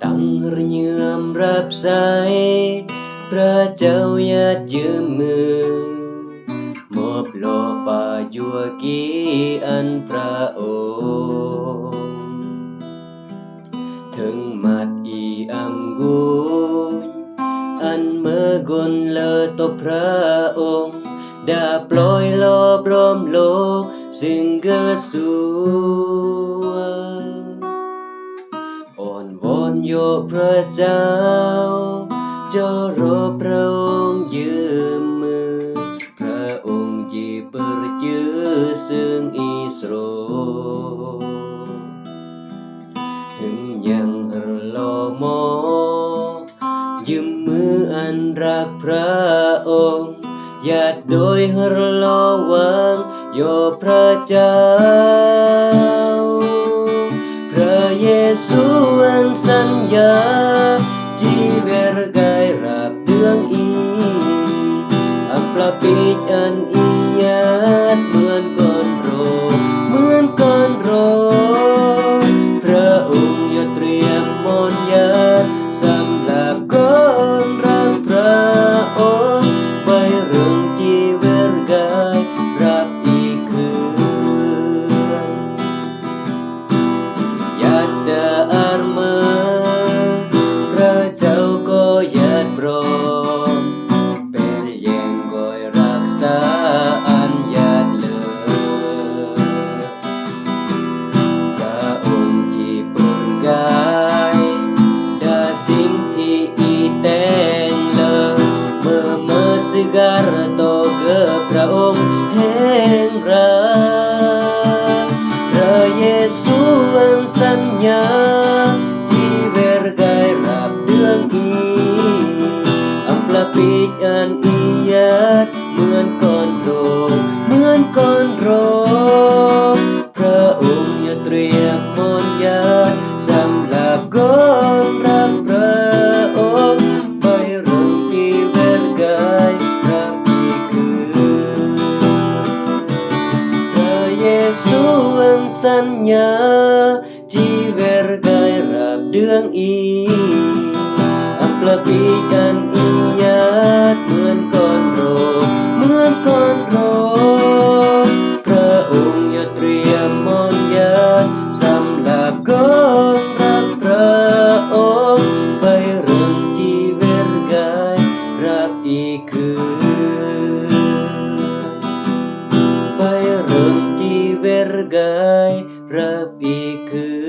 ตั้งระเยื่อมรับใช้พระเจ้าญาติยืมมือมอบโลปายัวกีอันพระองค์ถึงมัดอีอัมกุญอันเมื่อกลเลอตบพระองค์ดาปล่อยลอบรอมโลกซึ่งเกิดสู่อ่อนวอนโยพระเจ้าเจ้ารอพระองค์ยืมมือพระองค์ยีเปิดจื้อซึ่งอิสโรถึงยังรอมอยืมมืออันรักพระองค์ญาติโดยรอวังโยพระเจ้าพระเยซูอันสัญญาจีเวรกายรับเดืองอีอัมปลาปิดอันอียาดเหมือนก่อนโรเหมือนก่อนโรพระองค์อย่าเตรียมมนต์ญาติสำหรับคนรักพระองค์ไปเรื่องจีเวรกายรับอีกคืนญาติดาอาร์มาพระเจ้าก็ญาติพร้อมเป็นแย่งก้อยรักษาอันญาติเลิศพระองค์ที่เปิดกายดาสิ่งที่อีแต่งเลิศเมื่อsegala toga พระองค์แห่งรักพระเยซูอันสัญญาจีเวรกายรับเดืองอีอัมปลาปิดอันอียาดเหมือนก่อนโรเหมือนก่อนโรพระองค์อย่าเตรียมมนต์ญาติสำหรับคนรักพระองค์ไปเรื่องจีเวรกายรับอีกคืนพระเยซูอันสัญญาจีเวรกายรับเดืองอีอัมปลาปิดอันอียาดเหมือนก่อนโรเหมือนก่อนโรพระองค์อย่าเตรียมมนต์ญาติสำหรับคนรักพระองค์ไปเรื่องจีเวรกายรับอีกคืนไปเรื่องจีเวรกายรับอีกคืน